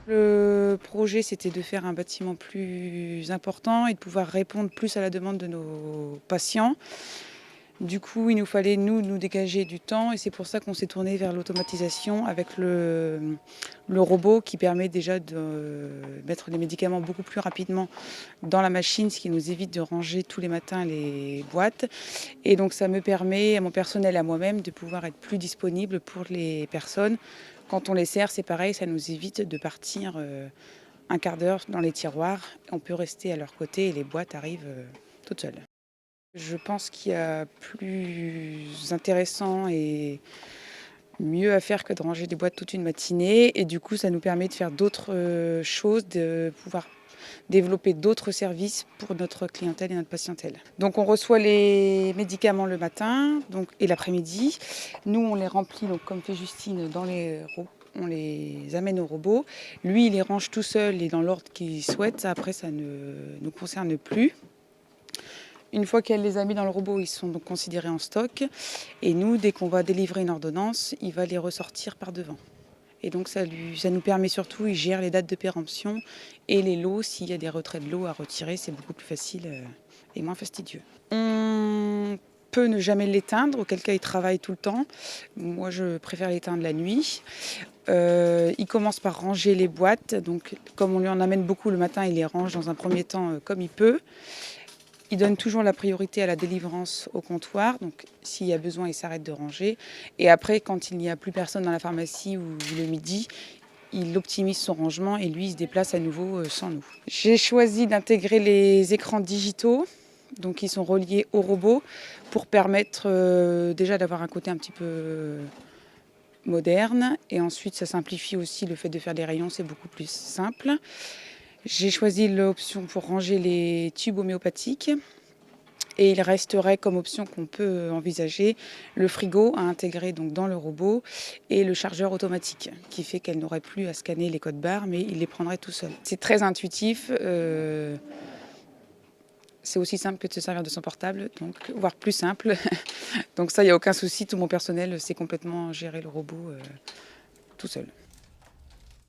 Le projet, c'était de faire un bâtiment plus important et de pouvoir répondre plus à la demande de nos patients. Du coup, il nous fallait, nous dégager du temps et c'est pour ça qu'on s'est tourné vers l'automatisation avec le robot qui permet déjà de mettre les médicaments beaucoup plus rapidement dans la machine, ce qui nous évite de ranger tous les matins les boîtes. Et donc, ça me permet à mon personnel et à moi-même de pouvoir être plus disponible pour les personnes. Quand on les sert, c'est pareil, ça nous évite de partir un quart d'heure dans les tiroirs. On peut rester à leur côté et les boîtes arrivent toutes seules. Je pense qu'il y a plus intéressant et mieux à faire que de ranger des boîtes toute une matinée. Et du coup, ça nous permet de faire d'autres choses, de pouvoir développer d'autres services pour notre clientèle et notre patientèle. Donc on reçoit les médicaments le matin et l'après-midi. Nous, on les remplit, donc, comme fait Justine, on les amène au robot. Lui, il les range tout seul et dans l'ordre qu'il souhaite. Après, ça ne nous concerne plus. Une fois qu'elle les a mis dans le robot, ils sont donc considérés en stock. Et nous, dès qu'on va délivrer une ordonnance, il va les ressortir par devant. Et donc ça nous permet surtout, il gère les dates de péremption et les lots. S'il y a des retraits de lots à retirer, c'est beaucoup plus facile et moins fastidieux. On peut ne jamais l'éteindre, auquel cas il travaille tout le temps. Moi, je préfère l'éteindre la nuit. Il commence par ranger les boîtes. Donc, comme on lui en amène beaucoup le matin, il les range dans un premier temps comme il peut. Il donne toujours la priorité à la délivrance au comptoir. Donc, s'il y a besoin, il s'arrête de ranger. Et après, quand il n'y a plus personne dans la pharmacie ou le midi, il optimise son rangement et lui, il se déplace à nouveau sans nous. J'ai choisi d'intégrer les écrans digitaux, donc ils sont reliés au robot, pour permettre déjà d'avoir un côté un petit peu moderne. Et ensuite, ça simplifie aussi le fait de faire des rayons, c'est beaucoup plus simple. J'ai choisi l'option pour ranger les tubes homéopathiques. Et il resterait comme option qu'on peut envisager le frigo à intégrer donc dans le robot et le chargeur automatique qui fait qu'elle n'aurait plus à scanner les codes barres mais il les prendrait tout seul. C'est très intuitif, c'est aussi simple que de se servir de son portable, donc, voire plus simple. Donc ça, il n'y a aucun souci, tout mon personnel sait complètement gérer le robot tout seul.